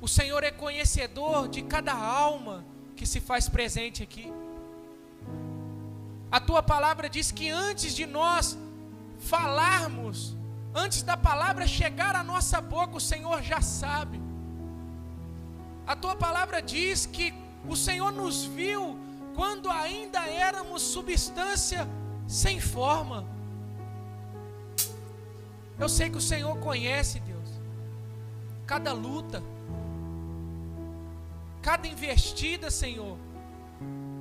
O Senhor é conhecedor de cada alma que se faz presente aqui. A Tua palavra diz que antes de nós falarmos, antes da palavra chegar à nossa boca, o Senhor já sabe. A Tua palavra diz que o Senhor nos viu quando ainda éramos substância sem forma. Eu sei que o Senhor conhece, Deus, cada luta, cada investida, Senhor,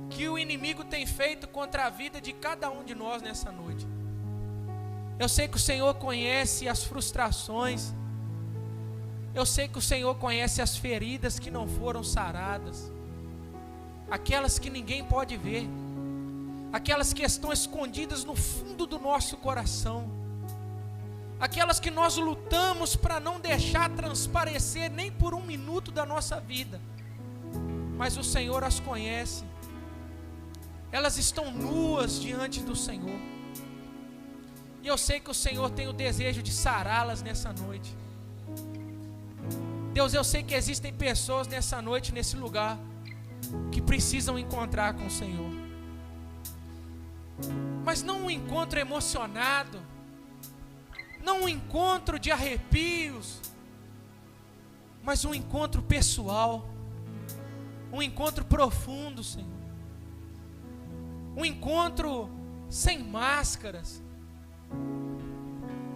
que o inimigo tem feito contra a vida de cada um de nós nessa noite. Eu sei que o Senhor conhece as frustrações. Eu sei que o Senhor conhece as feridas que não foram saradas, aquelas que ninguém pode ver, aquelas que estão escondidas no fundo do nosso coração, aquelas que nós lutamos para não deixar transparecer nem por 1 minuto da nossa vida, mas o Senhor as conhece. Elas estão nuas diante do Senhor, e eu sei que o Senhor tem o desejo de sará-las nessa noite. Deus, eu sei que existem pessoas nessa noite, nesse lugar, que precisam encontrar com o Senhor, mas não um encontro emocionado, não um encontro de arrepios, mas um encontro pessoal, um encontro profundo, Senhor, um encontro sem máscaras,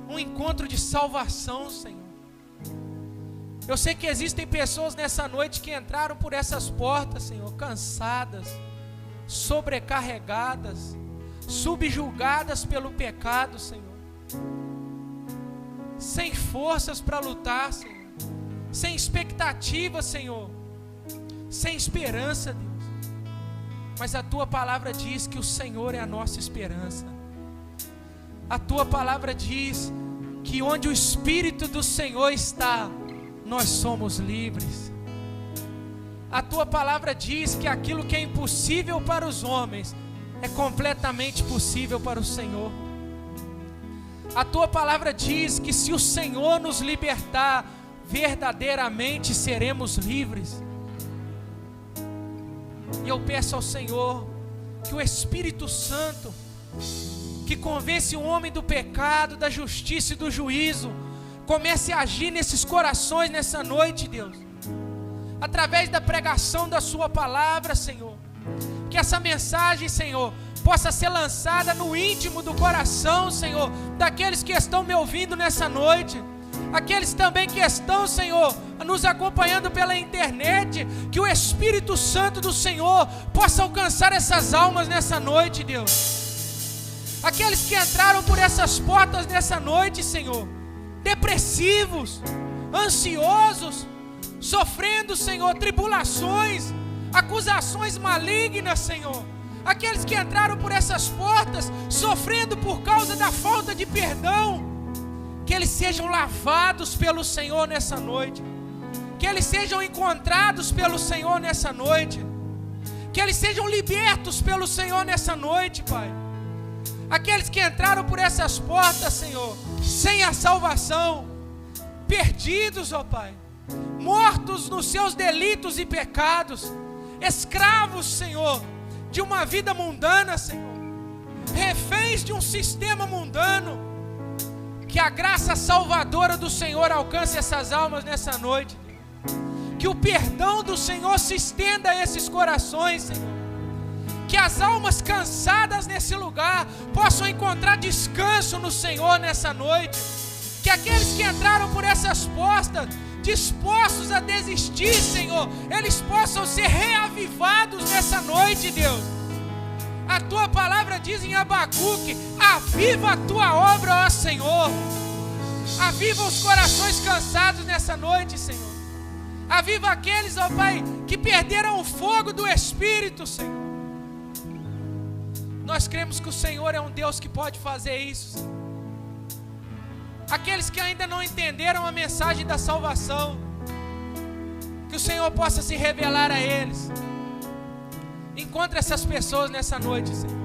um encontro de salvação, Senhor. Eu sei que existem pessoas nessa noite que entraram por essas portas, Senhor, cansadas, sobrecarregadas, subjugadas pelo pecado, Senhor, sem forças para lutar, Senhor, sem expectativa, Senhor, sem esperança, Deus. Mas a Tua palavra diz que o Senhor é a nossa esperança. A tua palavra diz que onde o Espírito do Senhor está, nós somos livres. A tua palavra diz que aquilo que é impossível para os homens é completamente possível para o Senhor. A tua palavra diz que se o Senhor nos libertar, verdadeiramente seremos livres. E eu peço ao Senhor que o Espírito Santo, que convence o homem do pecado, da justiça e do juízo, comece a agir nesses corações nessa noite, Deus, através da pregação da sua palavra, Senhor. Que essa mensagem, Senhor, possa ser lançada no íntimo do coração, Senhor, daqueles que estão me ouvindo nessa noite, aqueles também que estão, Senhor, nos acompanhando pela internet. Que o Espírito Santo do Senhor possa alcançar essas almas nessa noite, Deus. Aqueles que entraram por essas portas nessa noite, Senhor, depressivos, ansiosos, sofrendo, Senhor, tribulações, acusações malignas, Senhor. Aqueles que entraram por essas portas sofrendo por causa da falta de perdão, que eles sejam lavados pelo Senhor nessa noite, que eles sejam encontrados pelo Senhor nessa noite, que eles sejam libertos pelo Senhor nessa noite, Pai. Aqueles que entraram por essas portas, Senhor, sem a salvação, perdidos, ó Pai, mortos nos seus delitos e pecados, escravos, Senhor, de uma vida mundana, Senhor, reféns de um sistema mundano. Que a graça salvadora do Senhor alcance essas almas nessa noite. Que o perdão do Senhor se estenda a esses corações, Senhor. Que as almas cansadas nesse lugar possam encontrar descanso no Senhor nessa noite. Que aqueles que entraram por essas portas dispostos a desistir, Senhor, eles possam ser reavivados nessa noite, Deus. A tua palavra diz em Abacuque: aviva a tua obra, ó Senhor. Aviva os corações cansados nessa noite, Senhor. Aviva aqueles, ó Pai, que perderam o fogo do Espírito, Senhor. Nós cremos que o Senhor é um Deus que pode fazer isso, Senhor. Aqueles que ainda não entenderam a mensagem da salvação, que o Senhor possa se revelar a eles. Encontre essas pessoas nessa noite, Senhor.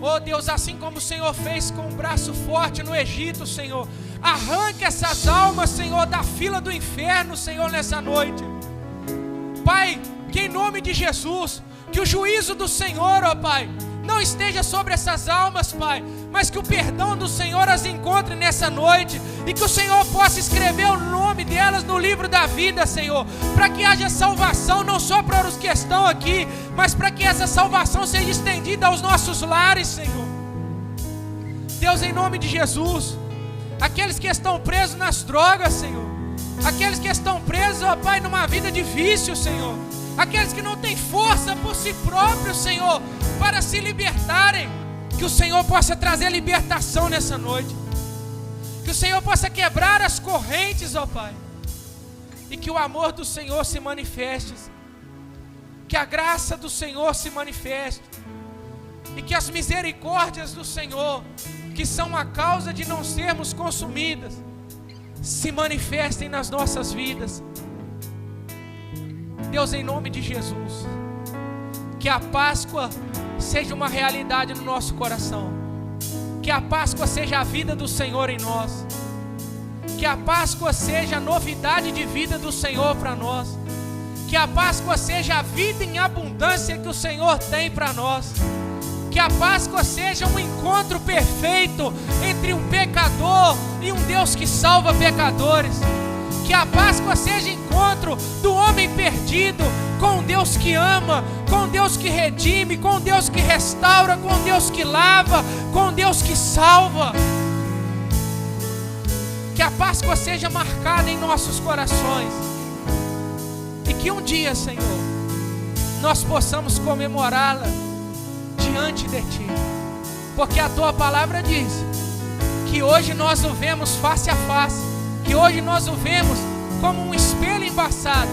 Oh Deus, assim como o Senhor fez com um braço forte no Egito, Senhor, arranque essas almas, Senhor, da fila do inferno, Senhor, nessa noite. Pai, que em nome de Jesus, que o juízo do Senhor, ó Pai, não esteja sobre essas almas, Pai, mas que o perdão do Senhor as encontre nessa noite, e que o Senhor possa escrever o nome delas no livro da vida, Senhor, para que haja salvação não só para os que estão aqui, mas para que essa salvação seja estendida aos nossos lares, Senhor. Deus, em nome de Jesus, aqueles que estão presos nas drogas, Senhor, aqueles que estão presos, ó Pai, numa vida de vício, Senhor, aqueles que não têm força por si próprios, Senhor, para se libertarem, que o Senhor possa trazer libertação nessa noite, que o Senhor possa quebrar as correntes, ó Pai, e que o amor do Senhor se manifeste, que a graça do Senhor se manifeste, e que as misericórdias do Senhor, que são a causa de não sermos consumidas, se manifestem nas nossas vidas. Deus, em nome de Jesus, que a Páscoa seja uma realidade no nosso coração, que a Páscoa seja a vida do Senhor em nós, que a Páscoa seja a novidade de vida do Senhor para nós, que a Páscoa seja a vida em abundância que o Senhor tem para nós, que a Páscoa seja um encontro perfeito entre um pecador e um Deus que salva pecadores, que a Páscoa seja encontro do homem perdido com um Deus que ama, com um Deus que redime, com um Deus que restaura, com um Deus que lava, com um Deus que salva. Que a Páscoa seja marcada em nossos corações, e que um dia, Senhor, nós possamos comemorá-la diante de Ti, porque a Tua palavra diz que hoje nós o vemos face a face, que hoje nós o vemos como um espelho embaçado,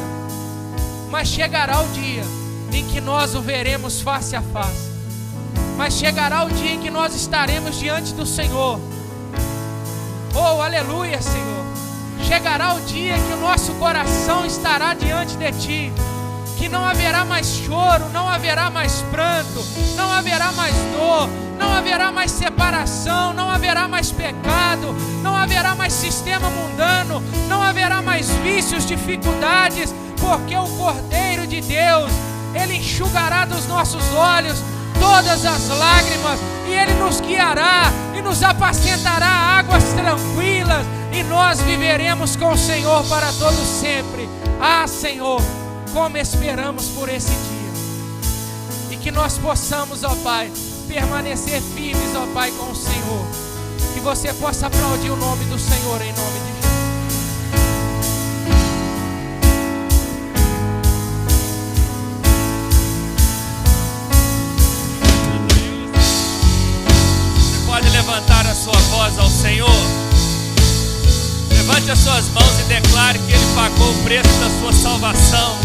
mas chegará o dia em que nós o veremos face a face. mas chegará o dia em que nós estaremos diante do Senhor. Oh, aleluia, Senhor. Chegará o dia que o nosso coração estará diante de Ti, que não haverá mais choro, não haverá mais pranto, não haverá mais dor, não haverá mais separação, não haverá mais pecado, não haverá mais sistema mundano, não haverá mais vícios, dificuldades, porque o Cordeiro de Deus, Ele enxugará dos nossos olhos todas as lágrimas, e Ele nos guiará e nos apacentará águas tranquilas, e nós viveremos com o Senhor para todo sempre. Ah, Senhor, como esperamos por esse dia, e que nós possamos, ó Pai, permanecer firmes, ó Pai, com o Senhor. Que você possa aplaudir o nome do Senhor em nome de Jesus. Você pode levantar a sua voz ao Senhor. Levante as suas mãos e declare que Ele pagou o preço da sua salvação.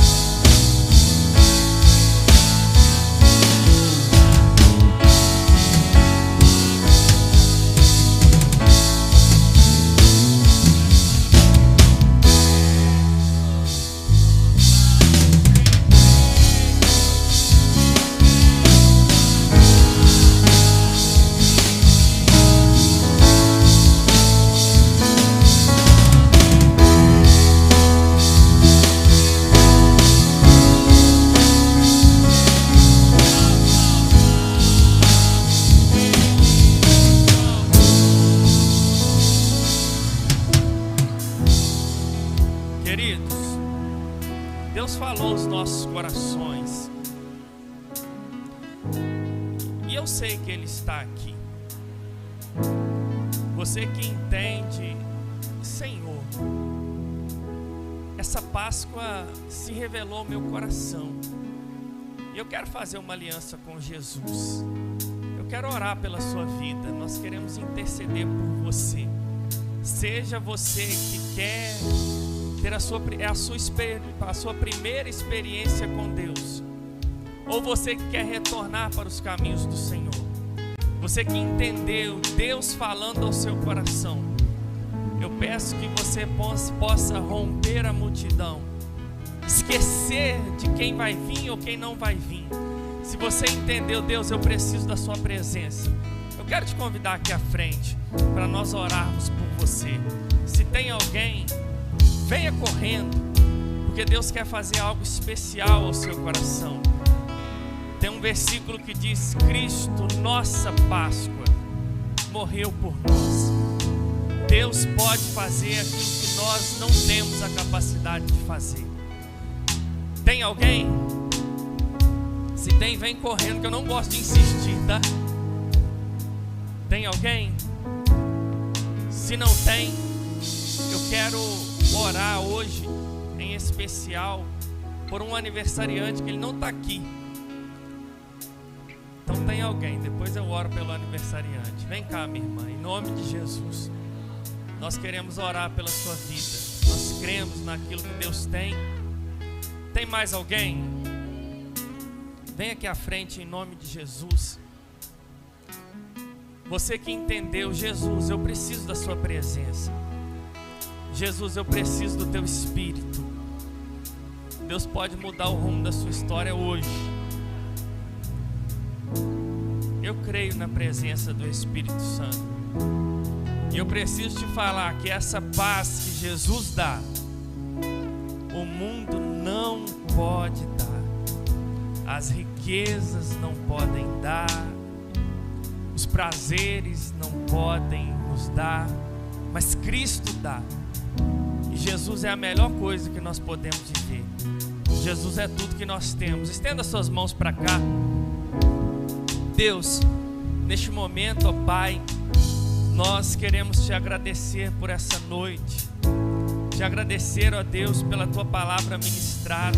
Deus falou aos nossos corações, e eu sei que Ele está aqui. Você que entende, Senhor, essa Páscoa se revelou ao meu coração, e eu quero fazer uma aliança com Jesus. Eu quero orar pela sua vida, nós queremos interceder por você. Seja você que quer ter a sua primeira experiência com Deus, ou você que quer retornar para os caminhos do Senhor, você que entendeu Deus falando ao seu coração, eu peço que você possa romper a multidão, esquecer de quem vai vir ou quem não vai vir. Se você entendeu, Deus, eu preciso da sua presença, eu quero te convidar aqui à frente para nós orarmos por você. Se tem alguém, venha correndo, porque Deus quer fazer algo especial ao seu coração. Tem um versículo que diz: Cristo, nossa Páscoa, morreu por nós. Deus pode fazer aquilo que nós não temos a capacidade de fazer. Tem alguém? Se tem, vem correndo, que eu não gosto de insistir, tá? Tem alguém? Se não tem, eu quero orar hoje, em especial, por um aniversariante que ele não está aqui. Então tem alguém, depois eu oro pelo aniversariante. Vem cá, minha irmã, em nome de Jesus, nós queremos orar pela sua vida. Nós cremos naquilo que Deus tem. Tem mais alguém? Vem aqui à frente em nome de Jesus. Você que entendeu, Jesus, eu preciso da sua presença. Jesus, eu preciso do teu Espírito. Deus pode mudar o rumo da sua história hoje. Eu creio na presença do Espírito Santo. E eu preciso te falar que essa paz que Jesus dá, o mundo não pode dar. As riquezas não podem dar. Os prazeres não podem nos dar. Mas Cristo dá. E Jesus é a melhor coisa que nós podemos viver. Jesus é tudo que nós temos. Estenda suas mãos para cá. Deus, neste momento, ó Pai, nós queremos te agradecer por essa noite. Te agradecer, ó Deus, pela tua palavra ministrada.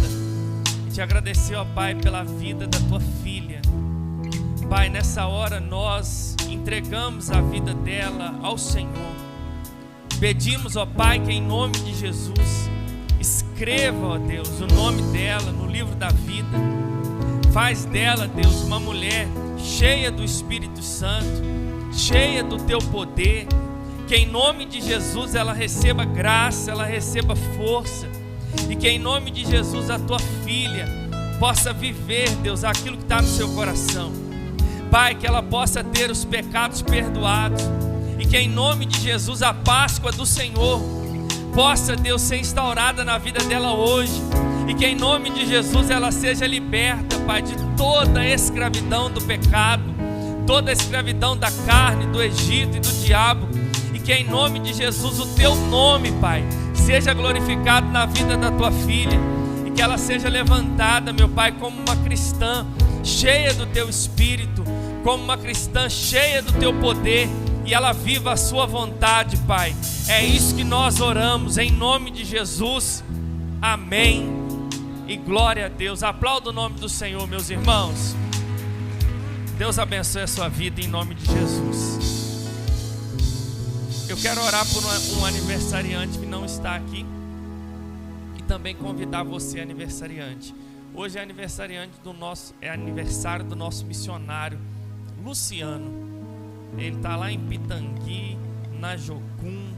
E te agradecer, ó Pai, pela vida da tua filha. Pai, nessa hora nós entregamos a vida dela ao Senhor. Pedimos, ó Pai, que em nome de Jesus escreva, ó Deus, o nome dela no livro da vida. Faz dela, Deus, uma mulher cheia do Espírito Santo, cheia do teu poder, que em nome de Jesus ela receba graça, ela receba força, e que em nome de Jesus a tua filha possa viver, Deus, aquilo que está no seu coração. Pai, que ela possa ter os pecados perdoados, e que em nome de Jesus a Páscoa do Senhor possa, Deus, ser instaurada na vida dela hoje, e que em nome de Jesus ela seja liberta, Pai, de toda a escravidão do pecado, toda a escravidão da carne, do Egito e do diabo, e que em nome de Jesus o teu nome, Pai, seja glorificado na vida da tua filha, e que ela seja levantada, meu Pai, como uma cristã cheia do teu Espírito, como uma cristã cheia do teu poder, e ela viva a sua vontade, Pai. É isso que nós oramos em nome de Jesus. Amém e glória a Deus. Aplauda o nome do Senhor, meus irmãos. Deus abençoe a sua vida em nome de Jesus. Eu quero orar por um aniversariante que não está aqui, e também convidar você, aniversariante. Hoje é aniversário do nosso missionário Luciano. Ele está lá em Pitangui, na Jocum,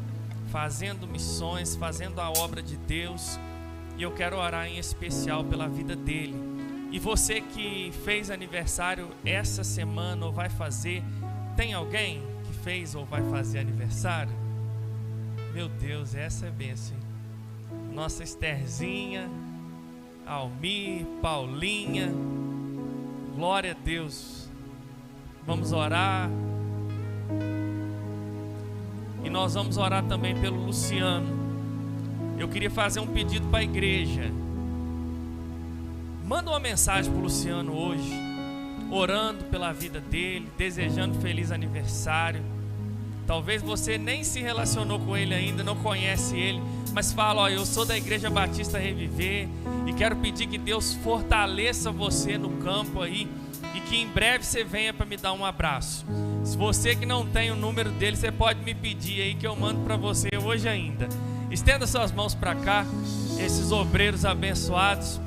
fazendo missões, fazendo a obra de Deus, e eu quero orar em especial pela vida dele. E você que fez aniversário essa semana ou vai fazer, tem alguém que fez ou vai fazer aniversário? Meu Deus, essa é bênção, hein? Nossa Estherzinha, Almir, Paulinha, glória a Deus. Vamos orar. E nós vamos orar também pelo Luciano. Eu queria fazer um pedido para a igreja. Manda uma mensagem para o Luciano hoje, orando pela vida dele, desejando feliz aniversário. Talvez você nem se relacionou com ele ainda, não conhece ele, mas fala: ó, eu sou da Igreja Batista Reviver e quero pedir que Deus fortaleça você no campo aí, e que em breve você venha para me dar um abraço. Se você que não tem o número dele, você pode me pedir aí que eu mando para você hoje ainda. Estenda suas mãos para cá, esses obreiros abençoados.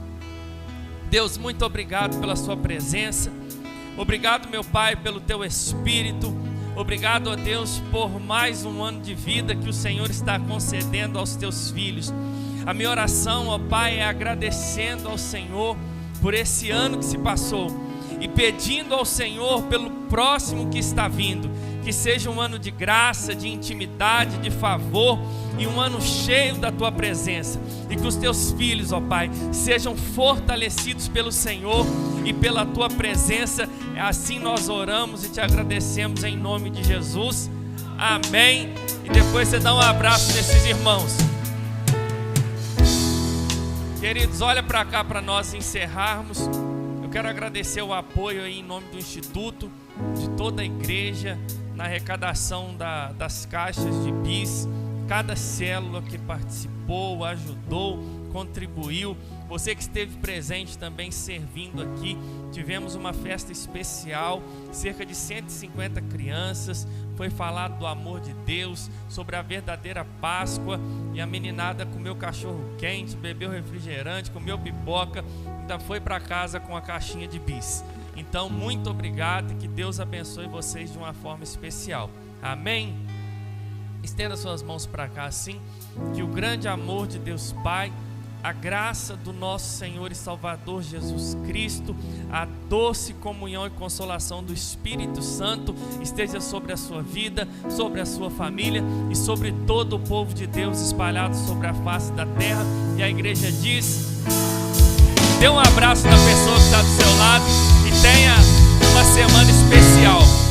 Deus, muito obrigado pela sua presença. Obrigado, meu Pai, pelo teu Espírito. Obrigado, ó Deus, por mais um ano de vida que o Senhor está concedendo aos teus filhos. A minha oração, ó Pai, é agradecendo ao Senhor por esse ano que se passou e pedindo ao Senhor pelo próximo que está vindo, que seja um ano de graça, de intimidade, de favor, e um ano cheio da tua presença, e que os teus filhos, ó Pai, sejam fortalecidos pelo Senhor e pela tua presença. Assim nós oramos e te agradecemos em nome de Jesus. Amém. E depois você dá um abraço nesses irmãos. Queridos, olha para cá para nós encerrarmos. Eu quero agradecer o apoio aí em nome do Instituto, de toda a igreja, na arrecadação das caixas de bis. Cada célula que participou, ajudou, contribuiu. Você que esteve presente também servindo aqui. Tivemos uma festa especial, cerca de 150 crianças. Foi falado do amor de Deus, sobre a verdadeira Páscoa. E a meninada comeu cachorro quente, bebeu refrigerante, comeu pipoca, ainda foi para casa com a caixinha de bis. Então, muito obrigado e que Deus abençoe vocês de uma forma especial. Amém? Estenda suas mãos para cá assim. Que o grande amor de Deus Pai, a graça do nosso Senhor e Salvador Jesus Cristo, a doce comunhão e consolação do Espírito Santo esteja sobre a sua vida, sobre a sua família e sobre todo o povo de Deus espalhado sobre a face da terra. E a igreja diz: dê um abraço na pessoa que está do seu lado e tenha uma semana especial.